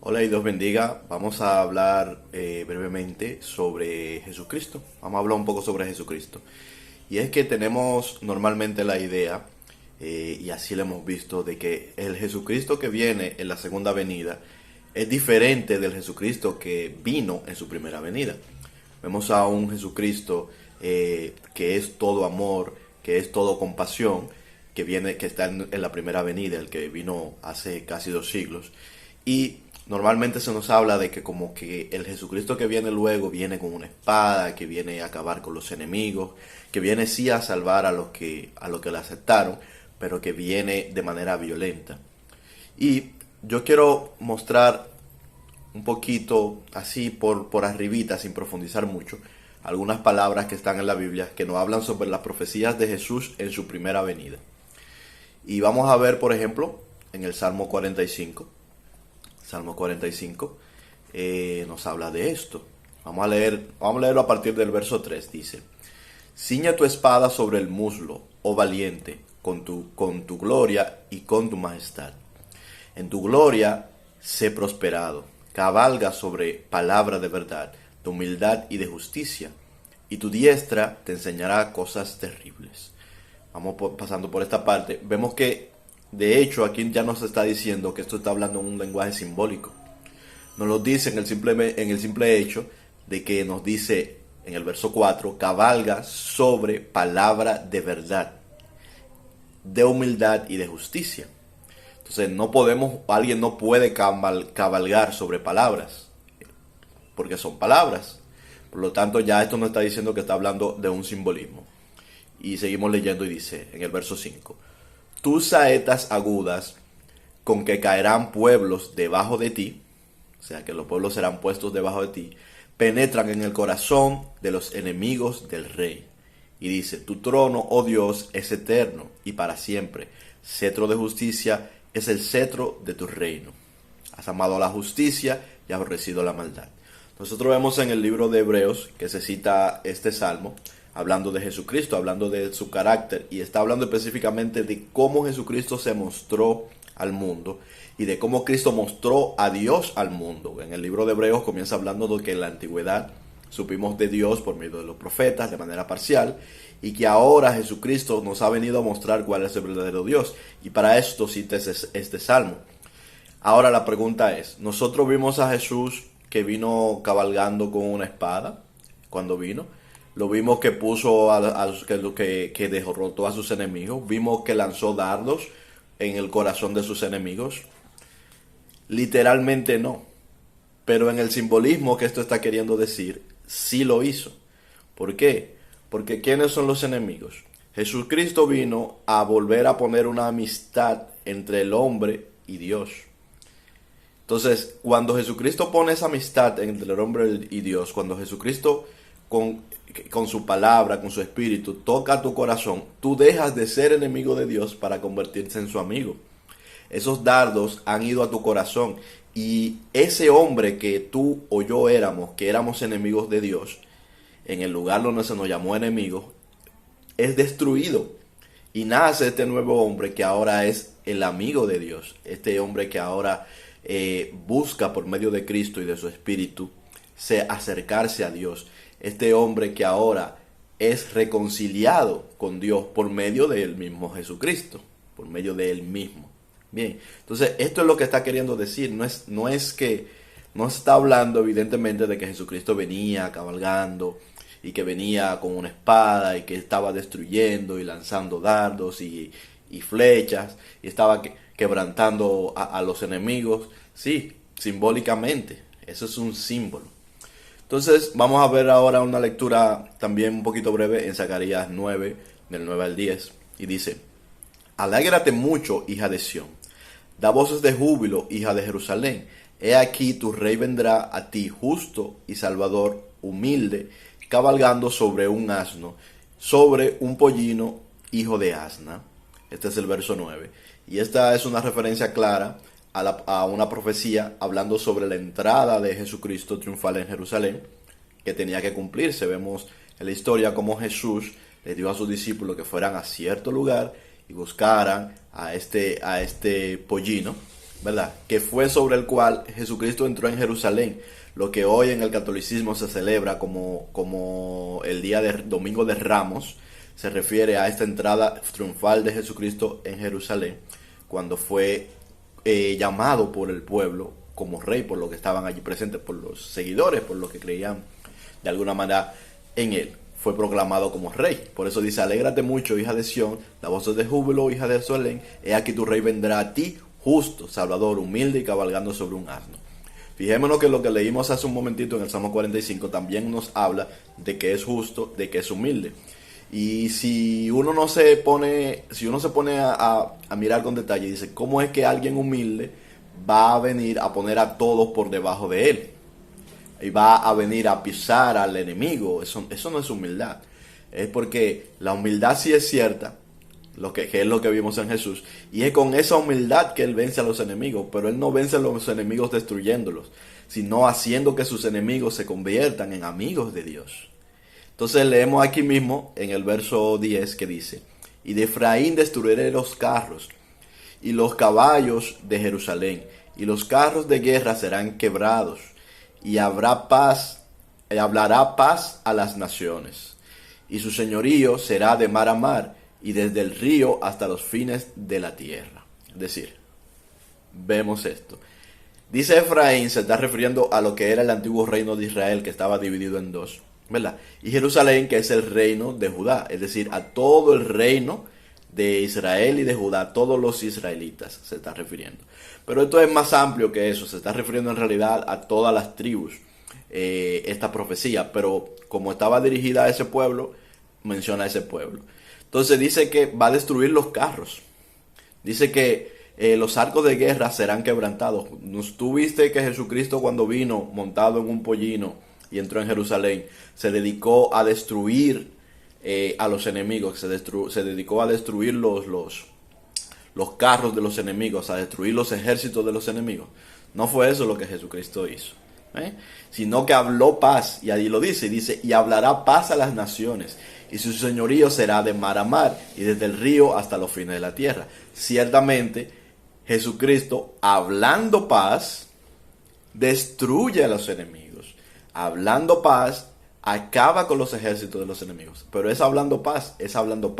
Hola y Dios bendiga. Vamos a hablar brevemente sobre Jesucristo. Vamos a hablar un poco sobre Jesucristo. Y es que tenemos normalmente la idea, y así lo hemos visto, de que el Jesucristo que viene en la segunda venida es diferente del Jesucristo que vino en su primera venida. Vemos a un Jesucristo que es todo amor, que es todo compasión, que está en la primera venida, el que vino hace casi 2 siglos. Y normalmente se nos habla de que como que el Jesucristo que viene luego viene con una espada, que viene a acabar con los enemigos, que viene sí a salvar a los que le aceptaron, pero que viene de manera violenta. Y yo quiero mostrar un poquito así por arribita, sin profundizar mucho, algunas palabras que están en la Biblia que nos hablan sobre las profecías de Jesús en su primera venida. Y vamos a ver, por ejemplo, en el Salmo 45. Salmo 45 nos habla de esto. Vamos a leerlo a partir del verso 3. Dice: Ciñe tu espada sobre el muslo, oh valiente, con tu gloria y con tu majestad. En tu gloria sé prosperado. Cabalga sobre palabra de verdad, de humildad y de justicia, y tu diestra te enseñará cosas terribles. Vamos pasando por esta parte. Vemos que, de hecho, aquí ya nos está diciendo que esto está hablando en un lenguaje simbólico. Nos lo dice en el simple hecho de que nos dice en el verso 4, cabalga sobre palabra de verdad, de humildad y de justicia. Entonces alguien no puede cabalgar sobre palabras, porque son palabras. Por lo tanto, ya esto nos está diciendo que está hablando de un simbolismo. Y seguimos leyendo y dice en el verso 5, tus saetas agudas con que caerán pueblos debajo de ti, o sea que los pueblos serán puestos debajo de ti, penetran en el corazón de los enemigos del rey. Y dice, tu trono, oh Dios, es eterno y para siempre. Cetro de justicia es el cetro de tu reino. Has amado la justicia y has aborrecido la maldad. Nosotros vemos en el libro de Hebreos que se cita este salmo, hablando de Jesucristo, hablando de su carácter, y está hablando específicamente de cómo Jesucristo se mostró al mundo y de cómo Cristo mostró a Dios al mundo. En el libro de Hebreos comienza hablando de que en la antigüedad supimos de Dios por medio de los profetas de manera parcial, y que ahora Jesucristo nos ha venido a mostrar cuál es el verdadero Dios, y para esto cita este salmo. Ahora la pregunta es, ¿nosotros vimos a Jesús que vino cabalgando con una espada cuando vino? Lo vimos que puso que derrotó a sus enemigos. Vimos que lanzó dardos en el corazón de sus enemigos. Literalmente no. Pero en el simbolismo que esto está queriendo decir, sí lo hizo. ¿Por qué? Porque ¿quiénes son los enemigos? Jesucristo vino a volver a poner una amistad entre el hombre y Dios. Entonces, cuando Jesucristo pone esa amistad entre el hombre y Dios, cuando Jesucristo con su palabra, con su espíritu, toca tu corazón, tú dejas de ser enemigo de Dios para convertirse en su amigo. Esos dardos han ido a tu corazón, y ese hombre que tú o yo éramos, que éramos enemigos de Dios, en el lugar donde se nos llamó enemigos, es destruido. Y nace este nuevo hombre que ahora es el amigo de Dios. Este hombre que ahora busca por medio de Cristo y de su espíritu acercarse a Dios. Este hombre que ahora es reconciliado con Dios por medio del mismo Jesucristo, por medio de él mismo. Bien, entonces esto es lo que está queriendo decir. No está hablando evidentemente de que Jesucristo venía cabalgando y que venía con una espada y que estaba destruyendo y lanzando dardos y flechas y estaba quebrantando a los enemigos. Sí, simbólicamente, eso es un símbolo. Entonces vamos a ver ahora una lectura también un poquito breve en Zacarías 9, del 9 al 10, y dice: Alégrate mucho, hija de Sión, da voces de júbilo, hija de Jerusalén. He aquí tu rey vendrá a ti, justo y salvador, humilde, cabalgando sobre un asno, sobre un pollino, hijo de asna. Este es el verso 9. Y esta es una referencia clara a una profecía hablando sobre la entrada de Jesucristo triunfal en Jerusalén, que tenía que cumplirse. Vemos en la historia cómo Jesús le dio a sus discípulos que fueran a cierto lugar y buscaran a este pollino, ¿verdad? Que fue sobre el cual Jesucristo entró en Jerusalén, lo que hoy en el catolicismo se celebra como el día de Domingo de Ramos. Se refiere a esta entrada triunfal de Jesucristo en Jerusalén, cuando fue llamado por el pueblo como rey, por los que estaban allí presentes, por los seguidores, por los que creían de alguna manera en él. Fue proclamado como rey. Por eso dice: alégrate mucho, hija de Sión, la voz de júbilo, hija de Jerusalén, he aquí tu rey vendrá a ti, justo, salvador, humilde y cabalgando sobre un asno. Fijémonos que lo que leímos hace un momentito en el Salmo 45 también nos habla de que es justo, de que es humilde. Y si uno se pone a mirar con detalle, dice: ¿cómo es que alguien humilde va a venir a poner a todos por debajo de él? Y va a venir a pisar al enemigo. Eso no es humildad. Es porque la humildad sí es cierta, que es lo que vimos en Jesús, y es con esa humildad que él vence a los enemigos, pero él no vence a los enemigos destruyéndolos, sino haciendo que sus enemigos se conviertan en amigos de Dios. Entonces leemos aquí mismo en el verso 10 que dice: y de Efraín destruiré los carros y los caballos de Jerusalén, y los carros de guerra serán quebrados, y habrá paz, y hablará paz a las naciones, y su señorío será de mar a mar, y desde el río hasta los fines de la tierra. Es decir, vemos esto. Dice Efraín, se está refiriendo a lo que era el antiguo reino de Israel, que estaba dividido en dos, ¿verdad? Y Jerusalén, que es el reino de Judá, es decir, a todo el reino de Israel y de Judá, todos los israelitas se está refiriendo. Pero esto es más amplio que eso, se está refiriendo en realidad a todas las tribus, esta profecía, pero como estaba dirigida a ese pueblo, menciona a ese pueblo. Entonces dice que va a destruir los carros, dice que los arcos de guerra serán quebrantados. Tú viste que Jesucristo, cuando vino montado en un pollino y entró en Jerusalén, se dedicó a destruir a los enemigos, se dedicó a destruir los carros de los enemigos, a destruir los ejércitos de los enemigos. No fue eso lo que Jesucristo hizo, sino que habló paz, y ahí lo dice, y hablará paz a las naciones, y su señorío será de mar a mar, y desde el río hasta los fines de la tierra. Ciertamente, Jesucristo, hablando paz, destruye a los enemigos. Hablando paz, acaba con los ejércitos de los enemigos. Pero es hablando paz, es hablando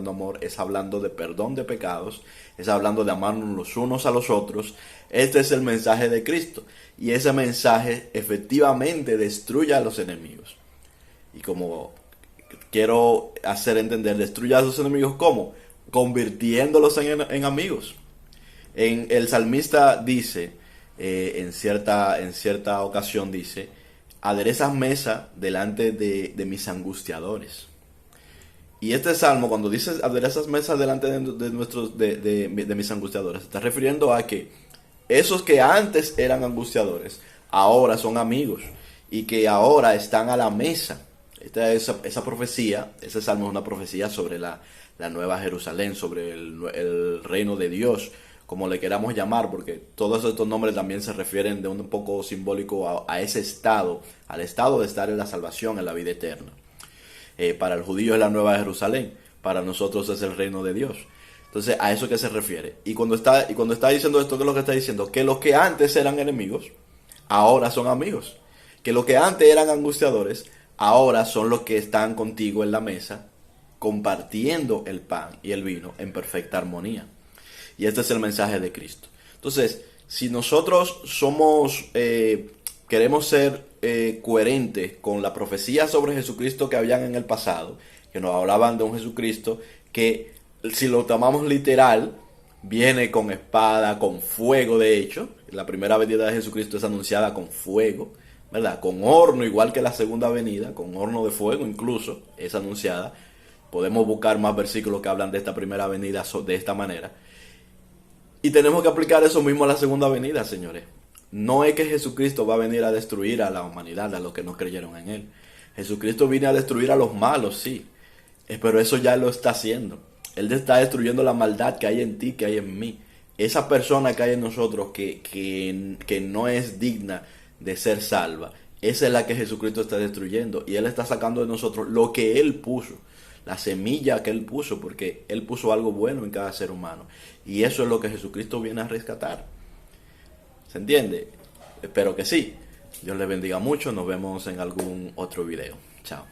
amor, es hablando de perdón de pecados, es hablando de amarnos los unos a los otros. Este es el mensaje de Cristo, y ese mensaje efectivamente destruye a los enemigos. Y como quiero hacer entender, destruye a sus enemigos, ¿cómo? Convirtiéndolos en amigos. El salmista dice, en cierta ocasión dice: aderezas mesa delante de mis angustiadores. Y este salmo, cuando dice aderezas mesa delante de mis angustiadores, se está refiriendo a que esos que antes eran angustiadores, ahora son amigos, y que ahora están a la mesa. Esa profecía, ese salmo es una profecía sobre la nueva Jerusalén, sobre el reino de Dios, como le queramos llamar, porque todos estos nombres también se refieren de un poco simbólico a ese estado, al estado de estar en la salvación, en la vida eterna. Para el judío es la nueva Jerusalén, para nosotros es el reino de Dios. Entonces, a eso que se refiere. Y cuando está diciendo esto, ¿qué es lo que está diciendo? Que los que antes eran enemigos, ahora son amigos. Que los que antes eran angustiadores, ahora son los que están contigo en la mesa, compartiendo el pan y el vino en perfecta armonía. Y este es el mensaje de Cristo. Entonces, si nosotros queremos ser coherentes con la profecía sobre Jesucristo que habían en el pasado, que nos hablaban de un Jesucristo que, si lo tomamos literal, viene con espada, con fuego. De hecho, la primera venida de Jesucristo es anunciada con fuego, ¿verdad? Con horno, igual que la segunda venida, con horno de fuego incluso, es anunciada. Podemos buscar más versículos que hablan de esta primera venida de esta manera. Y tenemos que aplicar eso mismo a la segunda venida, señores. No es que Jesucristo va a venir a destruir a la humanidad, a los que no creyeron en Él. Jesucristo viene a destruir a los malos, sí. Pero eso ya lo está haciendo. Él está destruyendo la maldad que hay en ti, que hay en mí. Esa persona que hay en nosotros que no es digna de ser salva, esa es la que Jesucristo está destruyendo. Y Él está sacando de nosotros lo que Él puso, la semilla que Él puso, porque Él puso algo bueno en cada ser humano. Y eso es lo que Jesucristo viene a rescatar. ¿Se entiende? Espero que sí. Dios les bendiga mucho. Nos vemos en algún otro video. Chao.